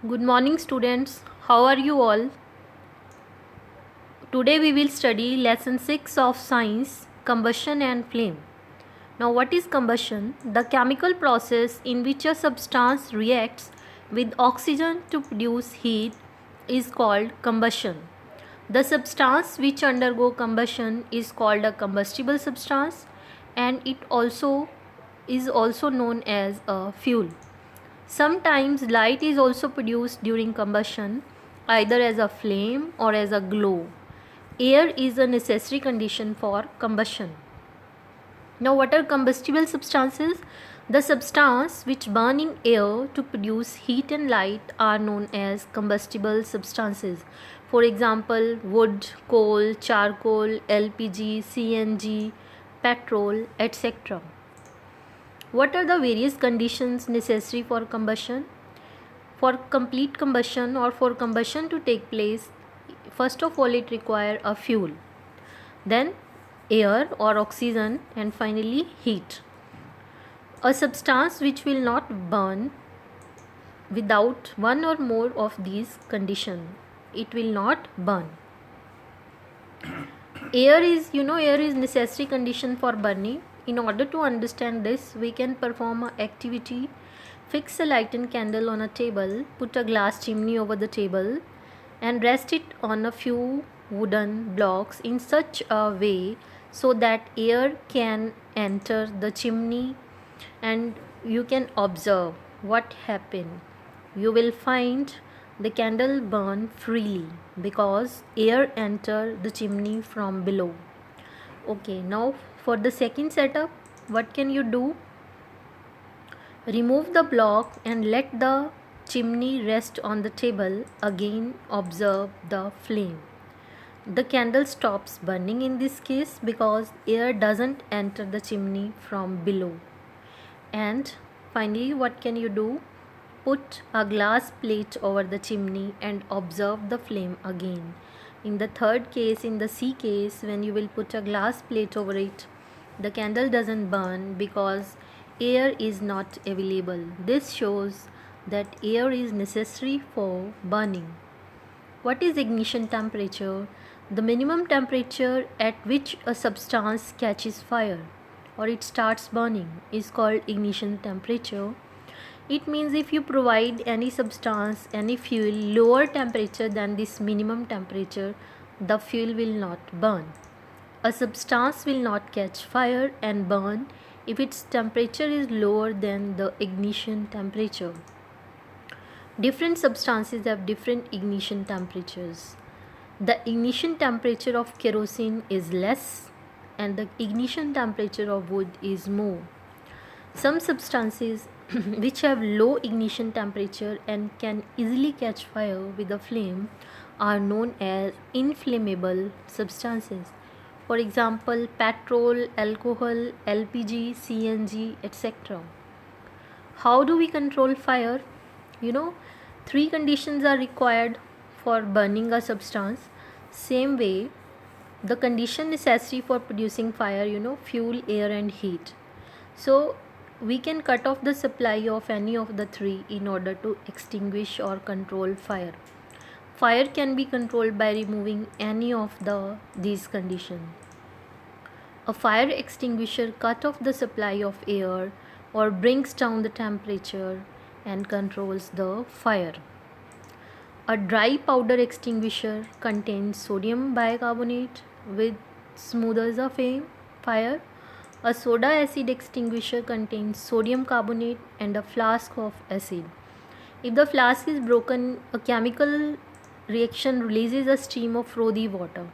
Good morning, students. How are you all? Today we will study lesson 6 of science, combustion and flame. Now, what is combustion? The chemical process in which a substance reacts with oxygen to produce heat is called combustion. The substance which undergo combustion is called a combustible substance, and it also is also known as a fuel. Sometimes light is also produced during combustion, either as a flame or as a glow. Air is a necessary condition for combustion. Now, what are combustible substances? The substance which burn in air to produce heat and light are known as combustible substances. For example, wood, coal, charcoal, LPG, CNG, petrol, etc. What are the various conditions necessary for combustion? For complete combustion or for combustion to take place, first of all it requires a fuel, then air or oxygen, and finally heat. A substance which will not burn without one or more of these conditions, it will not burn. Air is necessary condition for burning. In order to understand this, we can perform an activity. Fix a lighted candle on a table, put a glass chimney over the table, and rest it on a few wooden blocks in such a way so that air can enter the chimney, and you can observe what happened. You will find the candle burn freely because air enter the chimney from below. Okay, now for the second setup, what can you do? Remove the block and let the chimney rest on the table. Again, observe the flame. The candle stops burning in this case because air doesn't enter the chimney from below. And finally, what can you do? Put a glass plate over the chimney and observe the flame again. In the third case, in the C case, when you will put a glass plate over it, the candle doesn't burn because air is not available. This shows that air is necessary for burning. What is ignition temperature? The minimum temperature at which a substance catches fire or it starts burning is called ignition temperature. It means if you provide any substance, any fuel lower temperature than this minimum temperature, the fuel will not burn. A substance will not catch fire and burn if its temperature is lower than the ignition temperature. Different substances have different ignition temperatures. The ignition temperature of kerosene is less and the ignition temperature of wood is more. Some substances which have low ignition temperature and can easily catch fire with a flame are known as inflammable substances. For example, petrol, alcohol, LPG, CNG, etc. How do we control fire? You know, three conditions are required for burning a substance. Same way, the condition necessary for producing fire, fuel, air, and heat. So, we can cut off the supply of any of the three in order to extinguish or control fire. Fire can be controlled by removing any of these conditions. A fire extinguisher cuts off the supply of air or brings down the temperature and controls the fire. A dry powder extinguisher contains sodium bicarbonate which smothers the fire. A soda acid extinguisher contains sodium carbonate and a flask of acid. If the flask is broken, a chemical reaction releases a stream of frothy water.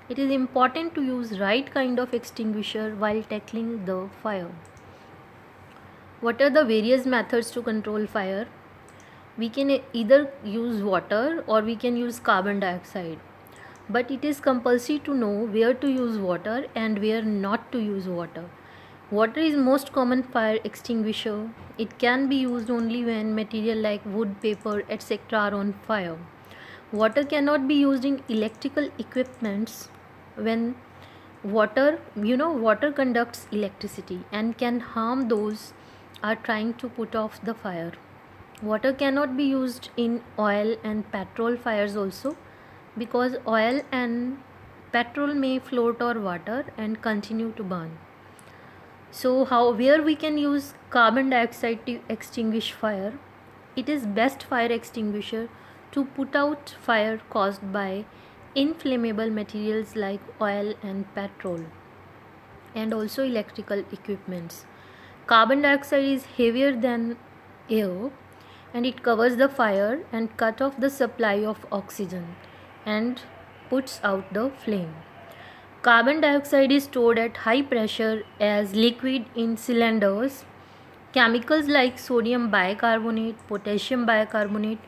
It is important to use right kind of extinguisher while tackling the fire. What are the various methods to control fire? We can either use water or we can use carbon dioxide. But it is compulsory to know where to use water and where not to use water. Water is most common fire extinguisher. It can be used only when material like wood, paper, etc. are on fire. Water cannot be used in electrical equipments when water conducts electricity and can harm those are trying to put off the fire. Water cannot be used in oil and petrol fires also, because oil and petrol may float on water and continue to burn. So where we can use carbon dioxide to extinguish fire? It is best fire extinguisher to put out fire caused by inflammable materials like oil and petrol, and also electrical equipments. Carbon dioxide is heavier than air, and it covers the fire and cut off the supply of oxygen and puts out the flame. Carbon dioxide is stored at high pressure as liquid in cylinders. Chemicals like sodium bicarbonate, potassium bicarbonate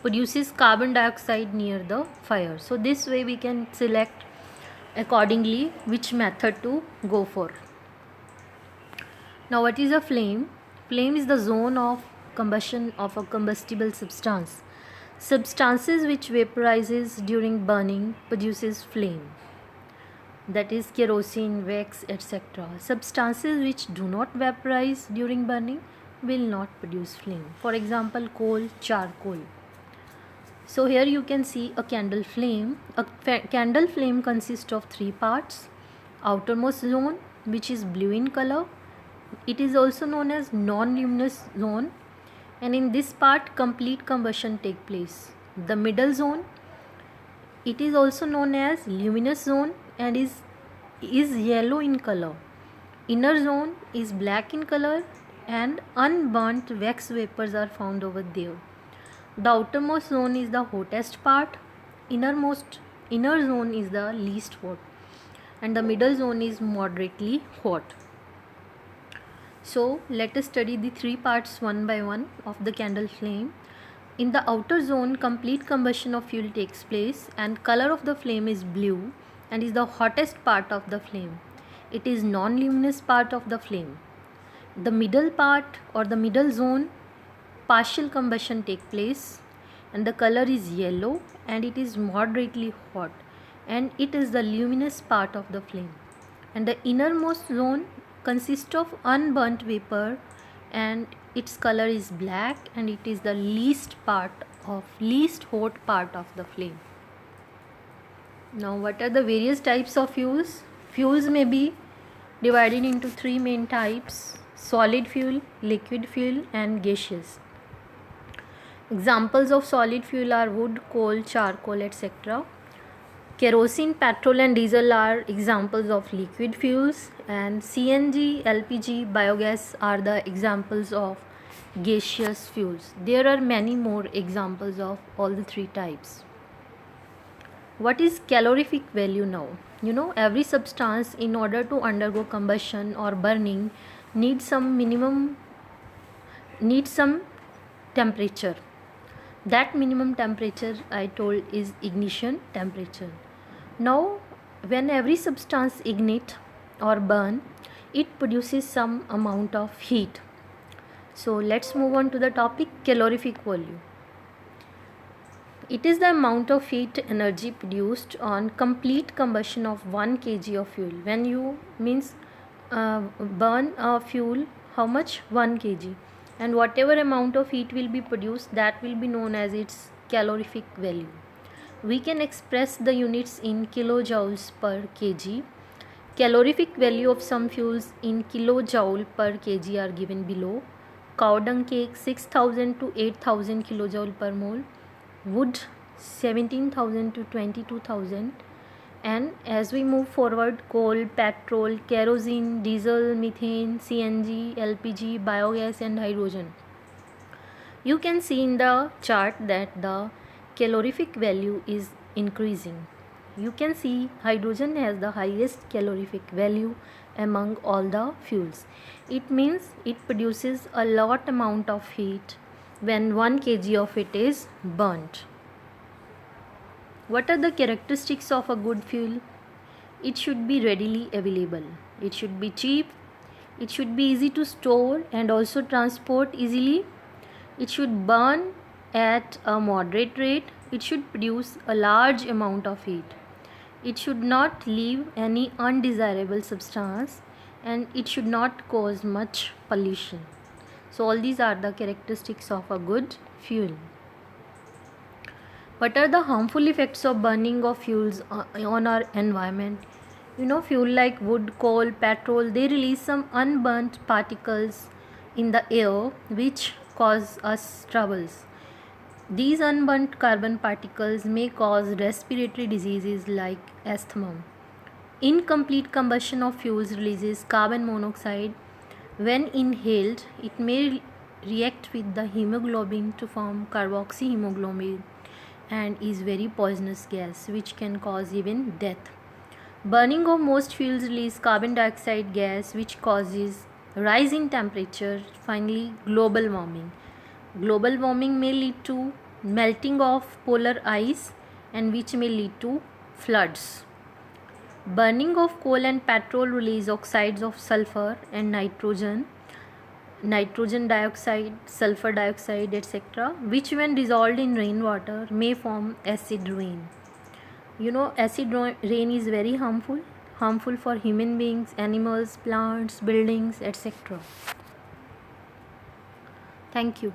produces carbon dioxide near the fire. So this way we can select accordingly which method to go for. Now what is a flame? Flame is the zone of combustion of a combustible substance. Substances which vaporizes during burning produces flame, that is kerosene, wax, etc. Substances which do not vaporize during burning will not produce flame. For example, coal, charcoal. So here you can see a candle flame. A candle flame consists of three parts. Outermost zone, which is blue in color. It is also known as non-luminous zone, and in this part complete combustion takes place. The middle zone, it is also known as luminous zone and is yellow in color. Inner zone is black in color and unburnt wax vapors are found over there. The outermost zone is the hottest part, inner zone is the least hot, and the middle zone is moderately hot. So let us study the three parts one by one of the candle flame. In the outer zone, complete combustion of fuel takes place and color of the flame is blue and is the hottest part of the flame. It is non-luminous part of the flame. The middle part or the middle zone, partial combustion takes place and the color is yellow and it is moderately hot, and it is the luminous part of the flame. And the innermost zone consists of unburnt vapor and its color is black and it is the least hot part of the flame. Now what are the various types of fuels? Fuels may be divided into three main types: solid fuel, liquid fuel and gaseous. Examples of solid fuel are wood, coal, charcoal, etc. Kerosene, petrol and diesel are examples of liquid fuels, and CNG, LPG, biogas are the examples of gaseous fuels. There are many more examples of all the three types. What is calorific value now? Every substance in order to undergo combustion or burning needs some temperature. That minimum temperature I told is ignition temperature. Now when every substance ignite or burn, it produces some amount of heat. So let's move on to the topic calorific value. It is the amount of heat energy produced on complete combustion of 1 kg of fuel. When you burn a fuel, how much? 1 kg, and whatever amount of heat will be produced, that will be known as its calorific value. We can express the units in kilojoules per kg. Calorific value of some fuels in kilojoule per kg are given below. Cow dung cake 6000 to 8000 kilojoule per mole, wood 17,000 to 22,000, and as we move forward, coal, petrol, kerosene, diesel, methane, CNG, LPG, biogas and hydrogen. You can see in the chart that the calorific value is increasing. You can see hydrogen has the highest calorific value among all the fuels. It means it produces a lot amount of heat when 1 kg of it is burnt. What are the characteristics of a good fuel? It should be readily available. It should be cheap. It should be easy to store and also transport easily. It should burn at a moderate rate. It should produce a large amount of heat. It should not leave any undesirable substance, and it should not cause much pollution. So all these are the characteristics of a good fuel. What are the harmful effects of burning of fuels on our environment? Fuel like wood, coal, petrol, they release some unburnt particles in the air which cause us troubles. These unburnt carbon particles may cause respiratory diseases like asthma. Incomplete combustion of fuels releases carbon monoxide. When inhaled, it may react with the hemoglobin to form carboxyhemoglobin and is very poisonous gas which can cause even death. Burning of most fuels release carbon dioxide gas which causes rise in temperature. Finally, global warming. Global warming may lead to melting of polar ice and which may lead to floods. Burning of coal and petrol release oxides of sulfur and nitrogen dioxide, sulfur dioxide, etc., which when dissolved in rainwater may form acid rain. Acid rain is very harmful for human beings, animals, plants, buildings, etc. Thank you.